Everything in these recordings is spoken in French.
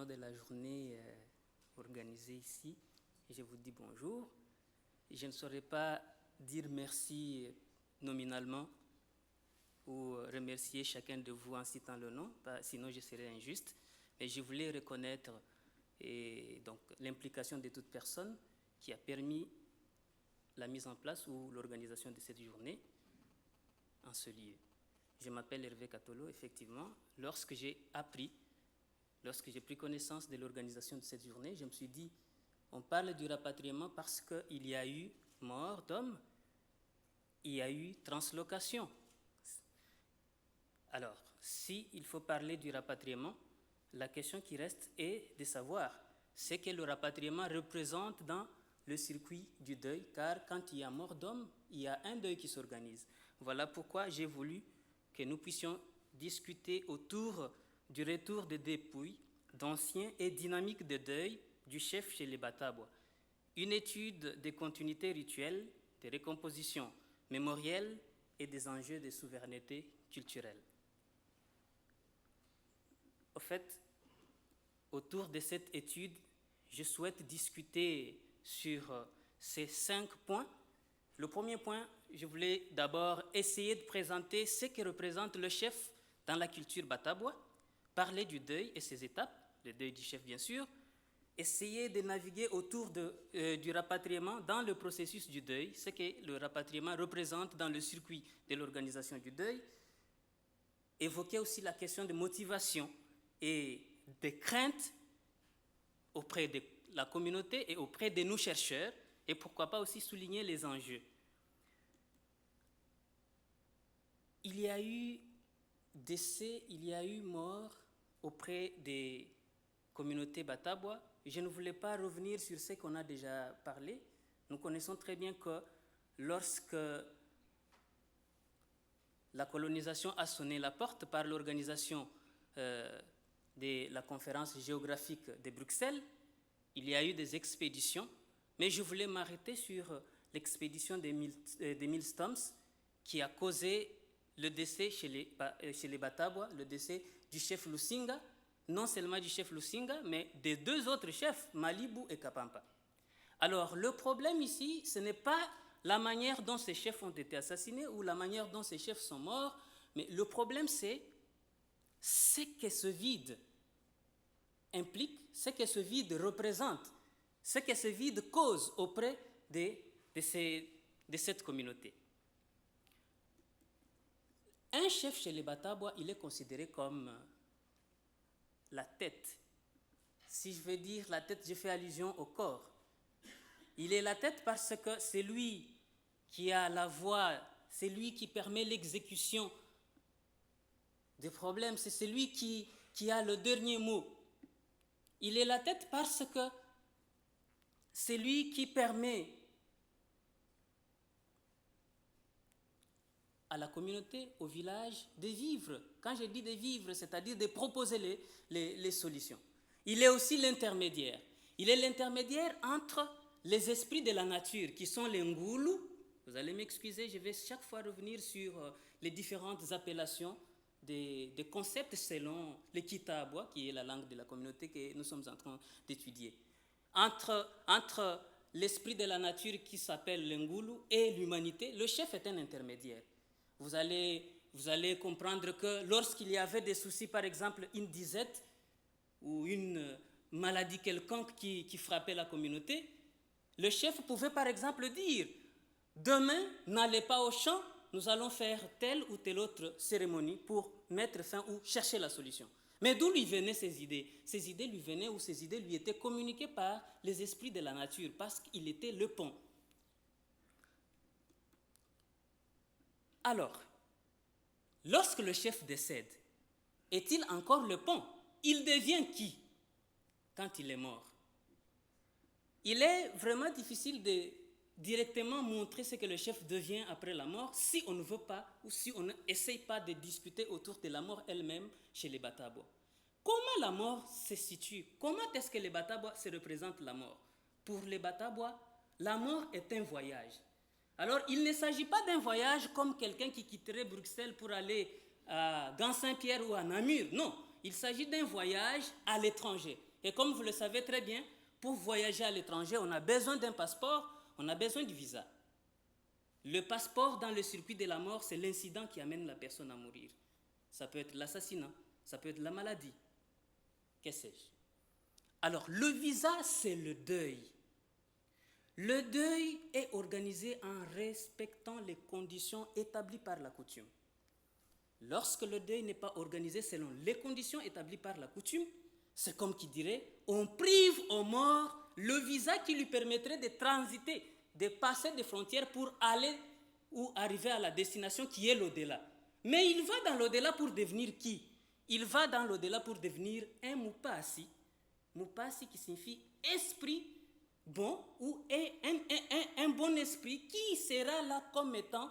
nom de la journée organisée ici, je vous dis bonjour. Je ne saurais pas dire merci nominalement ou remercier chacun de vous en citant le nom, sinon je serais injuste, mais je voulais reconnaître donc l'implication de toute personne qui a permis la mise en place ou l'organisation de cette journée en ce lieu. Je m'appelle Hervé Catolo, effectivement. Lorsque j'ai pris connaissance de l'organisation de cette journée, je me suis dit, on parle du rapatriement parce qu'il y a eu mort d'hommes, il y a eu translocation. Alors, s'il faut parler du rapatriement, la question qui reste est de savoir ce que le rapatriement représente dans le circuit du deuil, car quand il y a mort d'homme, il y a un deuil qui s'organise. Voilà pourquoi j'ai voulu que nous puissions discuter autour du retour des dépouilles d'anciens et dynamiques de deuil du chef chez les Batabois. Une étude des continuités rituelles, des récompositions mémorielles et des enjeux de souveraineté culturelle. Au fait, autour de cette étude, je souhaite discuter sur ces 5 points. Le premier point, je voulais d'abord essayer de présenter ce que représente le chef dans la culture batabois, parler du deuil et ses étapes, le deuil du chef bien sûr, essayer de naviguer autour du rapatriement dans le processus du deuil, ce que le rapatriement représente dans le circuit de l'organisation du deuil, évoquer aussi la question de motivation et des craintes auprès de la communauté et auprès de nous chercheurs, et pourquoi pas aussi souligner les enjeux. Il y a eu décès, il y a eu mort auprès des communautés batabois. Je ne voulais pas revenir sur ce qu'on a déjà parlé. Nous connaissons très bien que lorsque la colonisation a sonné la porte par l'organisation de la conférence géographique de Bruxelles, il y a eu des expéditions, mais je voulais m'arrêter sur l'expédition des Millstones qui a causé le décès chez les Batabois, le décès du chef Lusinga, non seulement du chef Lusinga, mais des 2 autres chefs, Malibou et Kapampa. Alors, le problème ici, ce n'est pas la manière dont ces chefs ont été assassinés ou la manière dont ces chefs sont morts, mais le problème, c'est ce que ce vide implique, ce que ce vide représente, ce que ce vide cause auprès de cette communauté. Un chef chez les Batabois, il est considéré comme la tête. Si je veux dire la tête, je fais allusion au corps. Il est la tête parce que c'est lui qui a la voix, c'est lui qui permet l'exécution des problèmes, c'est celui qui a le dernier mot. Il est la tête parce que c'est lui qui permet à la communauté, au village, de vivre. Quand je dis de vivre, c'est-à-dire de proposer les solutions. Il est aussi l'intermédiaire. Il est l'intermédiaire entre les esprits de la nature, qui sont les Ngoulou. Vous allez m'excuser, je vais chaque fois revenir sur les différentes appellations des concepts selon le Kitabois, qui est la langue de la communauté que nous sommes en train d'étudier. Entre l'esprit de la nature qui s'appelle l'Ngoulou et l'humanité, le chef est un intermédiaire. Vous allez comprendre que lorsqu'il y avait des soucis, par exemple une disette ou une maladie quelconque qui frappait la communauté, le chef pouvait par exemple dire « Demain, n'allez pas au champ, nous allons faire telle ou telle autre cérémonie pour mettre fin ou chercher la solution. » Mais d'où lui venaient ces idées? Ces idées lui venaient ou ces idées lui étaient communiquées par les esprits de la nature parce qu'il était le pont. Alors, lorsque le chef décède, est-il encore le pont? Il devient qui quand il est mort? Il est vraiment difficile de directement montrer ce que le chef devient après la mort si on ne veut pas ou si on n'essaye pas de discuter autour de la mort elle-même chez les Batabois. Comment la mort se situe? Comment est-ce que les Batabois se représentent la mort? Pour les Batabois, la mort est un voyage. Alors, il ne s'agit pas d'un voyage comme quelqu'un qui quitterait Bruxelles pour aller à Gand-Saint-Pierre ou à Namur. Non, il s'agit d'un voyage à l'étranger. Et comme vous le savez très bien, pour voyager à l'étranger, on a besoin d'un passeport, on a besoin du visa. Le passeport dans le circuit de la mort, c'est l'incident qui amène la personne à mourir. Ça peut être l'assassinat, ça peut être la maladie, que sais-je. Alors, le visa, c'est le deuil. Le deuil est organisé en respectant les conditions établies par la coutume. Lorsque le deuil n'est pas organisé selon les conditions établies par la coutume, c'est comme qui dirait, on prive au mort le visa qui lui permettrait de transiter, de passer des frontières pour aller ou arriver à la destination qui est l'au-delà. Mais il va dans l'au-delà pour devenir qui? Il va dans l'au-delà pour devenir un mupasi. Mupasi qui signifie esprit bon ou un bon esprit qui sera là comme étant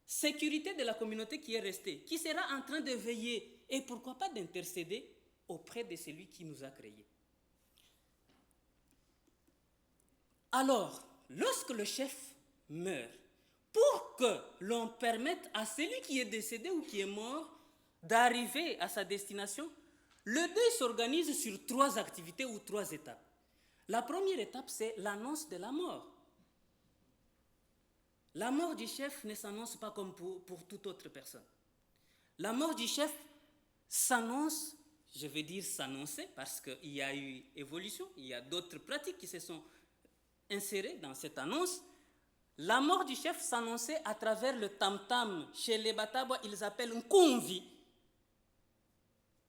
sécurité de la communauté qui est restée, qui sera en train de veiller et pourquoi pas d'intercéder auprès de celui qui nous a créés. Alors, lorsque le chef meurt, pour que l'on permette à celui qui est décédé ou qui est mort d'arriver à sa destination, le deuil s'organise sur 3 activités ou 3 étapes. La première étape, c'est l'annonce de la mort. La mort du chef ne s'annonce pas comme pour toute autre personne. La mort du chef s'annonce, je vais dire s'annoncer, parce qu'il y a eu évolution, il y a d'autres pratiques qui se sont insérées dans cette annonce. La mort du chef s'annonçait à travers le tam-tam. Chez les Batabwa, ils appellent un konvi.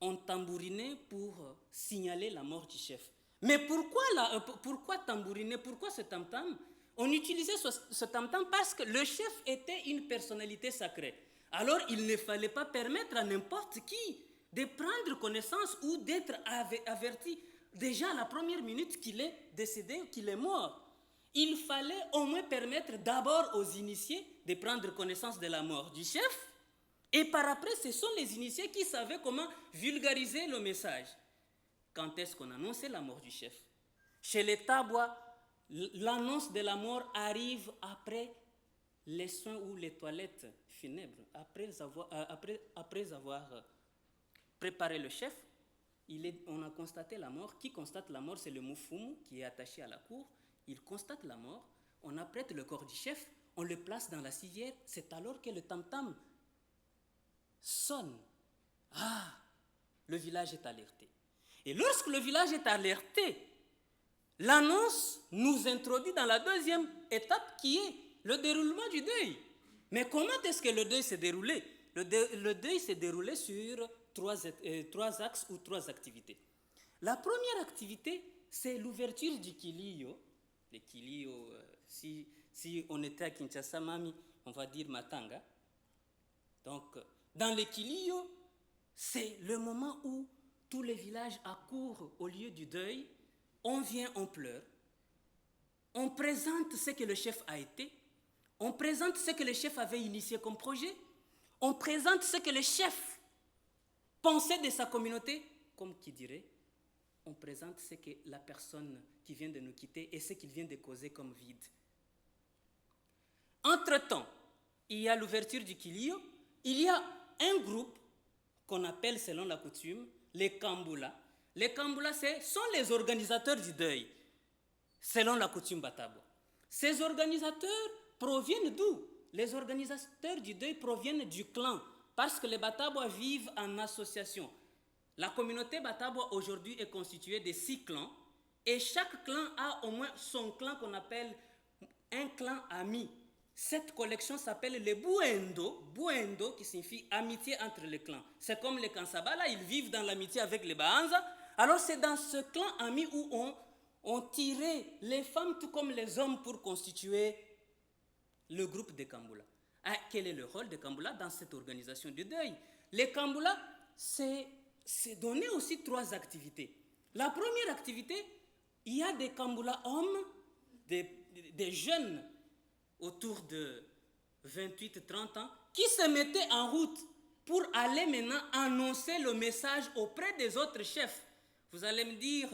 On tambourinait pour signaler la mort du chef. Mais pourquoi tambouriner? Pourquoi ce tam-tam? On utilisait ce tam-tam parce que le chef était une personnalité sacrée. Alors il ne fallait pas permettre à n'importe qui de prendre connaissance ou d'être averti déjà à la première minute qu'il est décédé, qu'il est mort. Il fallait au moins permettre d'abord aux initiés de prendre connaissance de la mort du chef, et par après, ce sont les initiés qui savaient comment vulgariser le message. Quand est-ce qu'on annonçait la mort du chef? Chez les Tabwa, l'annonce de la mort arrive après les soins ou les toilettes funèbres. Après avoir préparé le chef, on a constaté la mort. Qui constate la mort? C'est le Mufumu qui est attaché à la cour. Il constate la mort, on apprête le corps du chef, on le place dans la civière, c'est alors que le tam-tam sonne. Ah, le village est alerté. Et lorsque le village est alerté, l'annonce nous introduit dans la deuxième étape qui est le déroulement du deuil. Mais comment est-ce que le deuil s'est déroulé? Le deuil s'est déroulé sur 3 axes ou 3 activités. La première activité, c'est l'ouverture du kilio. Les kilio, si on était à Kinshasa, Mami, on va dire Matanga. Donc, dans les kilio, c'est le moment où tous les villages accourent au lieu du deuil. On vient, on pleure. On présente ce que le chef a été. On présente ce que le chef avait initié comme projet. On présente ce que le chef pensait de sa communauté, comme qui dirait. On présente ce que la personne qui vient de nous quitter et ce qu'il vient de causer comme vide. Entre-temps, il y a l'ouverture du kilio, il y a un groupe qu'on appelle selon la coutume les Kambula. Les Kambula, sont les organisateurs du deuil, selon la coutume Batabo. Ces organisateurs proviennent d'où? Les organisateurs du deuil proviennent du clan, parce que les Batabois vivent en association. La communauté Batabois aujourd'hui est constituée de 6 clans et chaque clan a au moins son clan qu'on appelle un clan ami. Cette collection s'appelle les Buendo, Buendo qui signifie amitié entre les clans. C'est comme les Kansabala, ils vivent dans l'amitié avec les Baanza. Alors c'est dans ce clan ami où on tirait les femmes tout comme les hommes pour constituer le groupe des Kambula. Ah, quel est le rôle des Kambula dans cette organisation du deuil? Les Kambula, c'est donner aussi 3 activités. La première activité, il y a des Kambula hommes, des jeunes autour de 28-30 ans, qui se mettaient en route pour aller maintenant annoncer le message auprès des autres chefs. Vous allez me dire,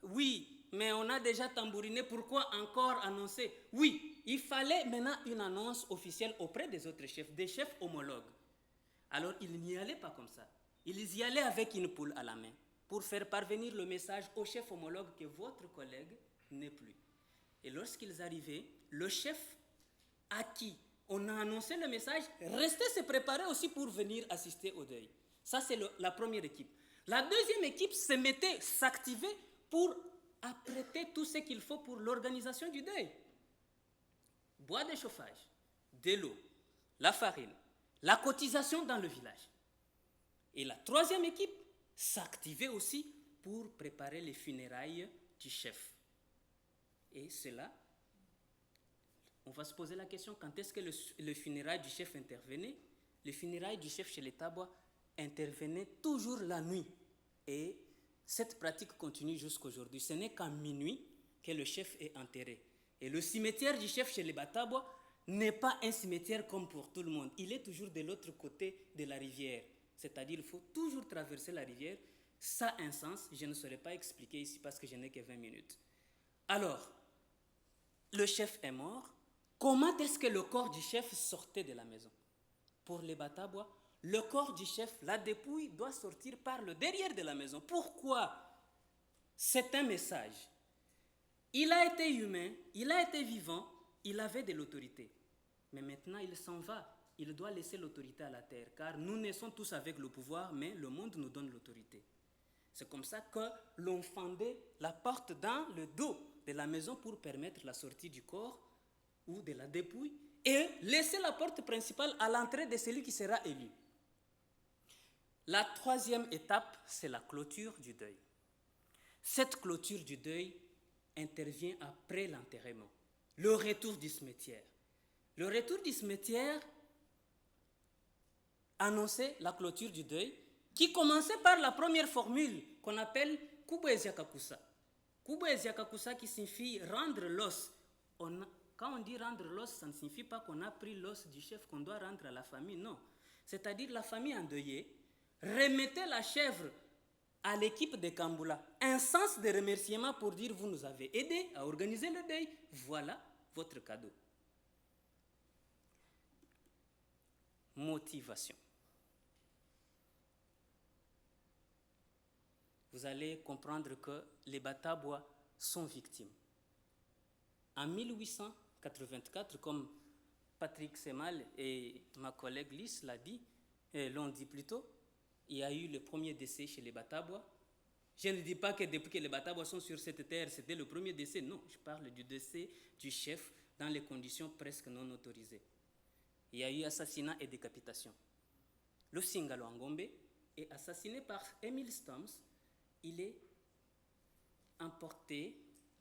oui, mais on a déjà tambouriné, pourquoi encore annoncer? Oui, il fallait maintenant une annonce officielle auprès des autres chefs, des chefs homologues. Alors ils n'y allaient pas comme ça. Ils y allaient avec une poule à la main. pour faire parvenir le message au chef homologue que votre collègue n'est plus. Et lorsqu'ils arrivaient, le chef à qui on a annoncé le message restait se préparer aussi pour venir assister au deuil. Ça, c'est la première équipe. La deuxième équipe s'activait pour apprêter tout ce qu'il faut pour l'organisation du deuil. Bois de chauffage, de l'eau, la farine, la cotisation dans le village. Et la troisième équipe s'activait aussi pour préparer les funérailles du chef. Et cela, on va se poser la question, quand est-ce que le funérail du chef intervenait? Le funérail du chef chez les Tabois intervenait toujours la nuit. Et cette pratique continue jusqu'aujourd'hui. Ce n'est qu'à minuit que le chef est enterré. Et le cimetière du chef chez les Batabois n'est pas un cimetière comme pour tout le monde. Il est toujours de l'autre côté de la rivière. C'est-à-dire qu'il faut toujours traverser la rivière. Ça a un sens, je ne saurais pas expliquer ici parce que je n'ai que 20 minutes. Alors, le chef est mort. Comment est-ce que le corps du chef sortait de la maison? Pour les Batabois, le corps du chef, la dépouille, doit sortir par le derrière de la maison. Pourquoi? C'est un message. Il a été humain, il a été vivant, il avait de l'autorité. Mais maintenant, il s'en va. Il doit laisser l'autorité à la terre, car nous naissons tous avec le pouvoir, mais le monde nous donne l'autorité. C'est comme ça que l'on fendait la porte dans le dos de la maison pour permettre la sortie du corps ou de la dépouille et laisser la porte principale à l'entrée de celui qui sera élu. La troisième étape, c'est la clôture du deuil. Cette clôture du deuil intervient après l'enterrement, le retour du cimetière. Le retour du cimetière annonçait la clôture du deuil qui commençait par la première formule qu'on appelle Kubweziakakusa. Kubweziakakusa qui signifie rendre l'os. Quand on dit rendre l'os, ça ne signifie pas qu'on a pris l'os du chef qu'on doit rendre à la famille, non. C'est-à-dire la famille endeuillée remettait la chèvre à l'équipe de Kamboula. Un sens de remerciement pour dire vous nous avez aidé à organiser le deuil. Voilà votre cadeau. Motivation. Vous allez comprendre que les Batabois sont victimes. En 1884, comme Patrick Semal et ma collègue Lys l'ont dit plus tôt, il y a eu le premier décès chez les Batabois. Je ne dis pas que depuis que les Batabois sont sur cette terre, c'était le premier décès. Non, je parle du décès du chef dans les conditions presque non autorisées. Il y a eu assassinat et décapitation. Le Singalo Ngombe est assassiné par Emile Stamps. Il est emporté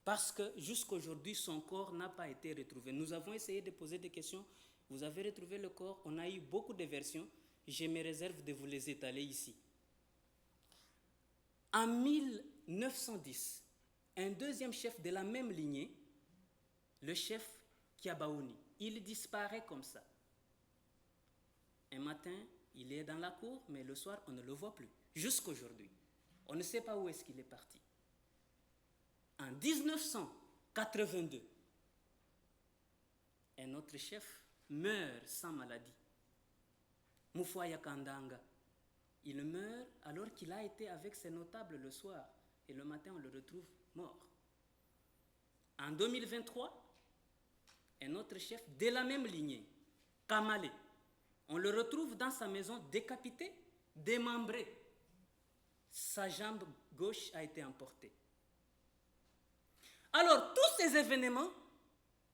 parce que jusqu'à aujourd'hui, son corps n'a pas été retrouvé. Nous avons essayé de poser des questions. Vous avez retrouvé le corps. On a eu beaucoup de versions. Je me réserve de vous les étaler ici. En 1910, un deuxième chef de la même lignée, le chef Kiabaouni, il disparaît comme ça. Un matin, il est dans la cour, mais le soir, on ne le voit plus. Jusqu'à aujourd'hui. On ne sait pas où est-ce qu'il est parti. En 1982, un autre chef meurt sans maladie. Moufoya Kandanga. Il meurt alors qu'il a été avec ses notables le soir. Et le matin, on le retrouve mort. En 2023, un autre chef de la même lignée, Kamale, on le retrouve dans sa maison décapité, démembré. Sa jambe gauche a été emportée. Alors, tous ces événements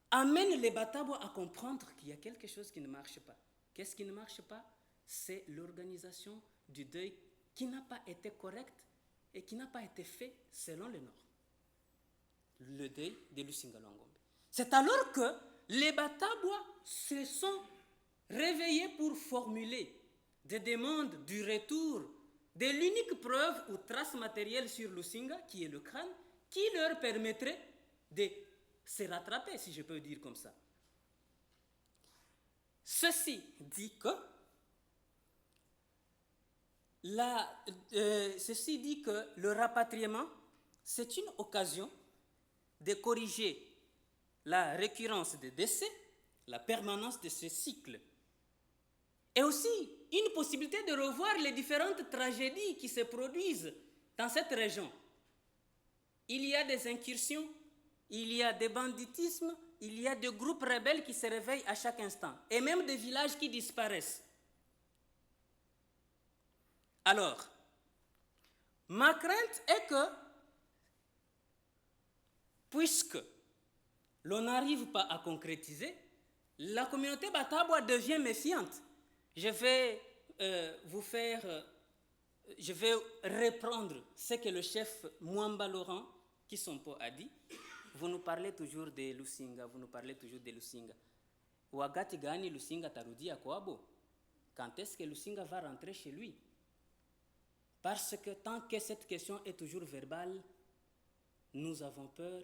amènent les Batabois à comprendre qu'il y a quelque chose qui ne marche pas. Qu'est-ce qui ne marche pas? C'est l'organisation du deuil qui n'a pas été correcte et qui n'a pas été fait selon les normes. Le deuil de Lusingalo Ngombe. C'est alors que les Batabois se sont réveillés pour formuler des demandes du retour de l'unique preuve ou trace matérielle sur Lusinga, qui est le crâne, qui leur permettrait de se rattraper, si je peux dire comme ça. Ceci dit que le rapatriement, c'est une occasion de corriger la récurrence des décès, la permanence de ce cycle, et aussi une possibilité de revoir les différentes tragédies qui se produisent dans cette région, il y a des incursions, il y a des banditismes, il y a des groupes rebelles qui se réveillent à chaque instant, et même des villages qui disparaissent. Alors, ma crainte est que, puisque l'on n'arrive pas à concrétiser, la communauté Batabois devient méfiante. Je vais reprendre ce que le chef Mwamba Laurent Kisompo a dit. Vous nous parlez toujours de Lusinga, Wagati gani Lusinga tarudia kwabo? Quand est-ce que Lusinga va rentrer chez lui? Parce que tant que cette question est toujours verbale, nous avons peur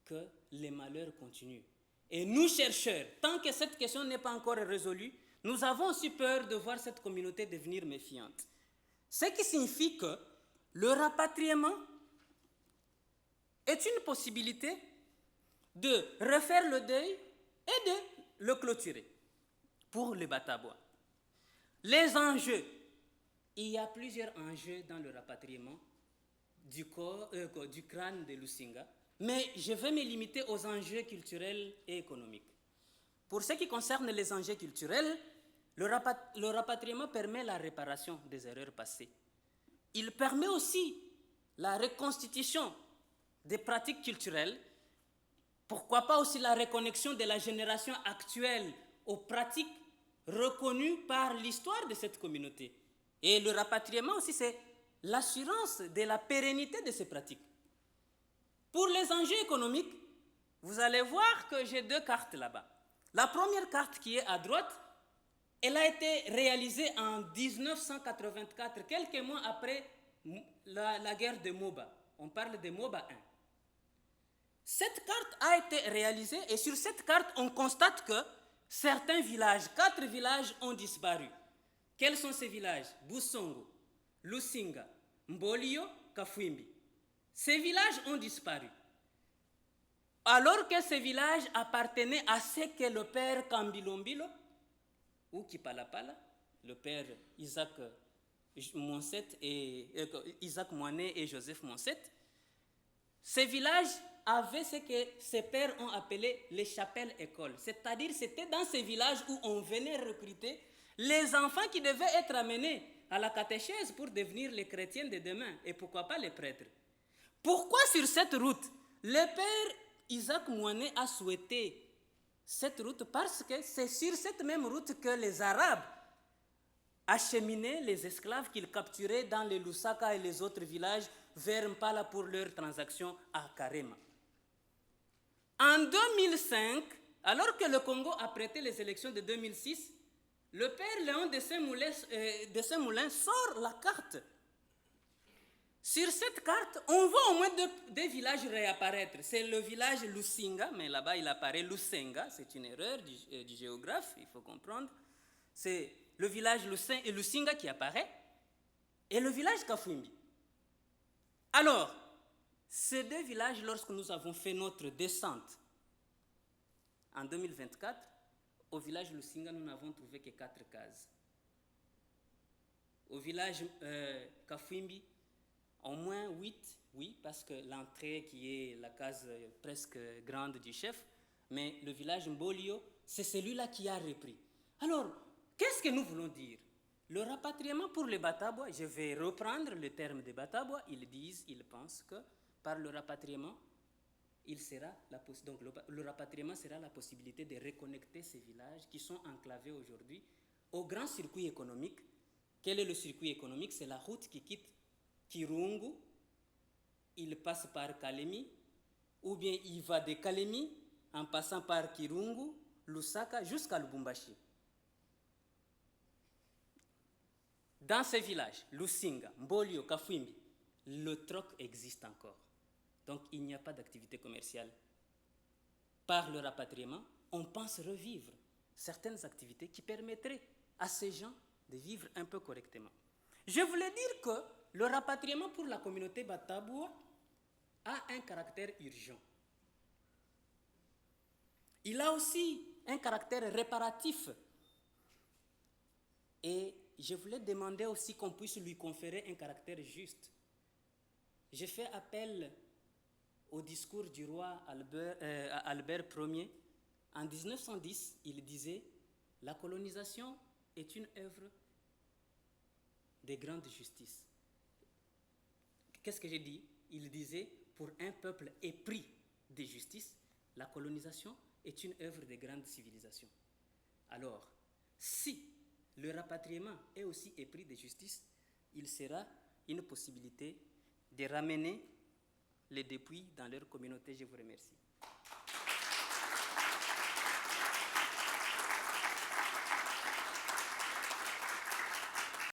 que les malheurs continuent. Et nous, chercheurs, tant que cette question n'est pas encore résolue, nous avons aussi peur de voir cette communauté devenir méfiante. Ce qui signifie que le rapatriement est une possibilité de refaire le deuil et de le clôturer pour les Batabois. Les enjeux. Il y a plusieurs enjeux dans le rapatriement du crâne de Lusinga, mais je vais me limiter aux enjeux culturels et économiques. Pour ce qui concerne les enjeux culturels, le rapatriement permet la réparation des erreurs passées. Il permet aussi la reconstitution des pratiques culturelles, pourquoi pas aussi la reconnexion de la génération actuelle aux pratiques reconnues par l'histoire de cette communauté. Et le rapatriement aussi, c'est l'assurance de la pérennité de ces pratiques. Pour les enjeux économiques, vous allez voir que j'ai deux cartes là-bas. La première carte qui est à droite, elle a été réalisée en 1984, quelques mois après la guerre de Moba. On parle de Moba 1. Cette carte a été réalisée et sur cette carte, on constate que certains villages, 4 villages ont disparu. Quels sont ces villages? Busongo, Lusinga, Mbolio, Kafwimbi. Ces villages ont disparu. Alors que ces villages appartenaient à ce que le père Kambilombilo, ou Kipalapala, le père Isaac Moinet et Joseph Monset, ces villages avaient ce que ces pères ont appelé les chapelles-écoles. C'est-à-dire c'était dans ces villages où on venait recruter les enfants qui devaient être amenés à la catéchèse pour devenir les chrétiens de demain et pourquoi pas les prêtres. Pourquoi sur cette route le père Isaac Moinet a souhaité cette route? Parce que c'est sur cette même route que les Arabes acheminaient les esclaves qu'ils capturaient dans les Lusaka et les autres villages vers Mpala pour leurs transactions à Karema. En 2005, alors que le Congo a prêté les élections de 2006, le père Léon de Saint-Moulin sort la carte. Sur cette carte, on voit au moins deux villages réapparaître. C'est le village Lusinga, mais là-bas il apparaît Lusenga, c'est une erreur du géographe, il faut comprendre. C'est le village Lusinga qui apparaît et le village Kafwimbi. Alors, ces deux villages, lorsque nous avons fait notre descente en 2024, au village Lusinga, nous n'avons trouvé que 4 cases. Au village Kafwimbi, au moins 8, oui, parce que l'entrée qui est la case presque grande du chef, mais le village Mbolio, c'est celui-là qui a repris. Alors, qu'est-ce que nous voulons dire? Le rapatriement pour les Batabois, je vais reprendre le terme des Batabois, ils pensent que par le rapatriement, le rapatriement sera la possibilité de reconnecter ces villages qui sont enclavés aujourd'hui au grand circuit économique. Quel est le circuit économique? C'est la route qui quitte Kirungu, il passe par Kalemi, ou bien il va de Kalemi en passant par Kirungu, Lusaka jusqu'à Lubumbashi. Dans ces villages, Lusinga, Mbolio, Kafwimbi, le troc existe encore. Donc il n'y a pas d'activité commerciale. Par le rapatriement, on pense revivre certaines activités qui permettraient à ces gens de vivre un peu correctement. Je voulais dire que le rapatriement pour la communauté Bataboua a un caractère urgent. Il a aussi un caractère réparatif. Et je voulais demander aussi qu'on puisse lui conférer un caractère juste. j'ai fait appel au discours du roi Albert Ier. En 1910, il disait « La colonisation est une œuvre de grande justice ». Qu'est-ce que j'ai dit? Il disait « Pour un peuple épris de justice, la colonisation est une œuvre de grande civilisation ». Alors, si le rapatriement est aussi épris de justice, il sera une possibilité de ramener les dépouilles dans leur communauté. Je vous remercie.